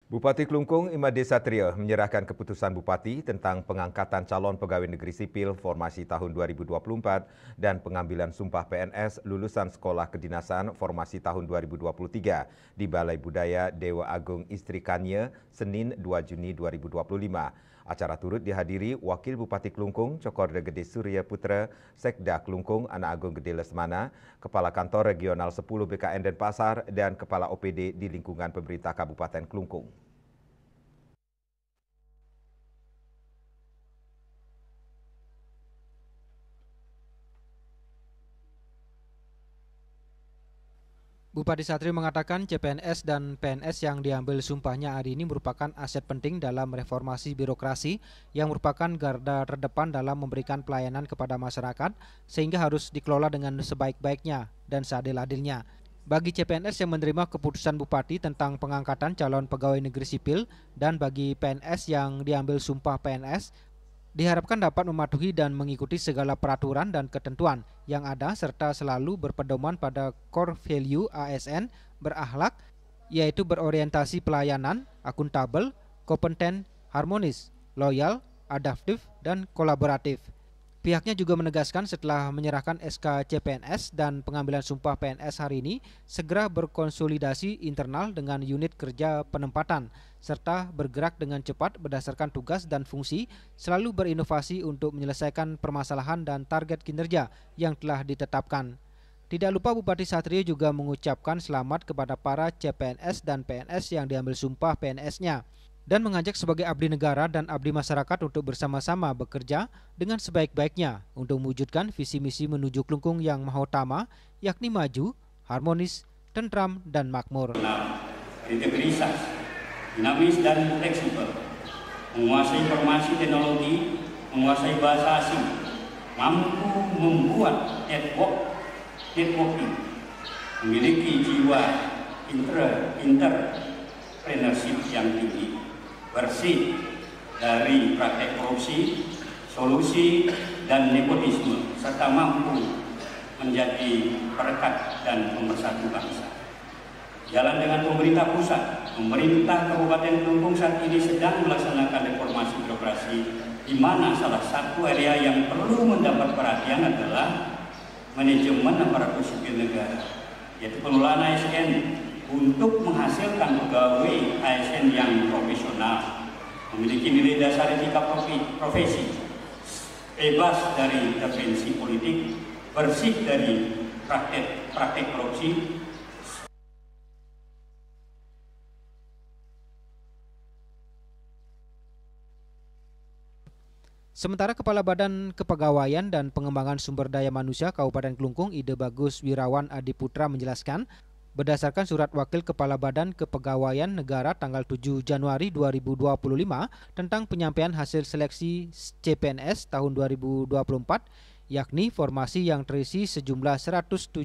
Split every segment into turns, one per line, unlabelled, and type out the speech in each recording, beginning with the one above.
Bupati Klungkung Imade Satrio menyerahkan keputusan Bupati tentang pengangkatan calon pegawai negeri sipil formasi tahun 2024 dan pengambilan sumpah PNS lulusan sekolah kedinasan formasi tahun 2023 di Balai Budaya Dewa Agung Istri Kanye, Senin 2 Juni 2025. Acara turut dihadiri Wakil Bupati Klungkung Cokorda Gede Surya Putra, Sekda Klungkung Anak Agung Gede Lesmana, Kepala Kantor Regional 10 BKN Denpasar, dan Kepala OPD di lingkungan pemerintah Kabupaten Klungkung.
Bupati Satrio mengatakan CPNS dan PNS yang diambil sumpahnya hari ini merupakan aset penting dalam reformasi birokrasi yang merupakan garda terdepan dalam memberikan pelayanan kepada masyarakat sehingga harus dikelola dengan sebaik-baiknya dan seadil-adilnya. Bagi CPNS yang menerima keputusan Bupati tentang pengangkatan calon pegawai negeri sipil dan bagi PNS yang diambil sumpah PNS, diharapkan dapat mematuhi dan mengikuti segala peraturan dan ketentuan yang ada serta selalu berpedoman pada core value ASN berakhlak, yaitu berorientasi pelayanan, akuntabel, kompeten, harmonis, loyal, adaptif, dan kolaboratif. Pihaknya juga menegaskan setelah menyerahkan SK CPNS dan pengambilan sumpah PNS hari ini, segera berkonsolidasi internal dengan unit kerja penempatan, serta bergerak dengan cepat berdasarkan tugas dan fungsi, selalu berinovasi untuk menyelesaikan permasalahan dan target kinerja yang telah ditetapkan. Tidak lupa Bupati Satrio juga mengucapkan selamat kepada para CPNS dan PNS yang diambil sumpah PNS-nya, dan mengajak sebagai abdi negara dan abdi masyarakat untuk bersama-sama bekerja dengan sebaik-baiknya untuk mewujudkan visi misi menuju Klungkung yang mahotama, yakni maju, harmonis, tentram, dan makmur.
Integritas, dinamis dan fleksibel, menguasai informasi teknologi, menguasai bahasa asing, mampu membuat networking, memiliki jiwa entrepreneurship yang tinggi, bersih dari praktek korupsi, solusi, dan nepotisme, serta mampu menjadi perekat dan pemersatu bangsa. Jalan dengan pemerintah pusat, pemerintah Kabupaten Klungkung saat ini sedang melaksanakan reformasi birokrasi, di mana salah satu area yang perlu mendapat perhatian adalah manajemen aparatur sipil negara, yaitu pengelolaan ASN, untuk menghasilkan pegawai ASN yang profesional, memiliki nilai dasar etika profesi, bebas dari intervensi politik, bersih dari praktek korupsi.
Sementara Kepala Badan Kepegawaian dan Pengembangan Sumber Daya Manusia Kabupaten Klungkung Ide Bagus Wirawan Adiputra menjelaskan, berdasarkan surat Wakil Kepala Badan Kepegawaian Negara tanggal 7 Januari 2025 tentang penyampaian hasil seleksi CPNS tahun 2024, yakni formasi yang terisi sejumlah 172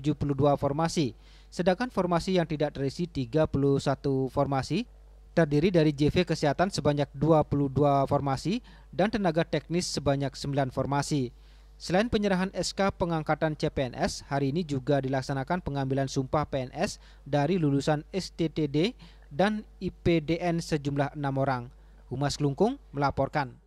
formasi, sedangkan formasi yang tidak terisi 31 formasi, terdiri dari JV Kesehatan sebanyak 22 formasi dan tenaga teknis sebanyak 9 formasi. Selain penyerahan SK pengangkatan CPNS, hari ini juga dilaksanakan pengambilan sumpah PNS dari lulusan STTD dan IPDN sejumlah 6 orang. Humas Klungkung melaporkan.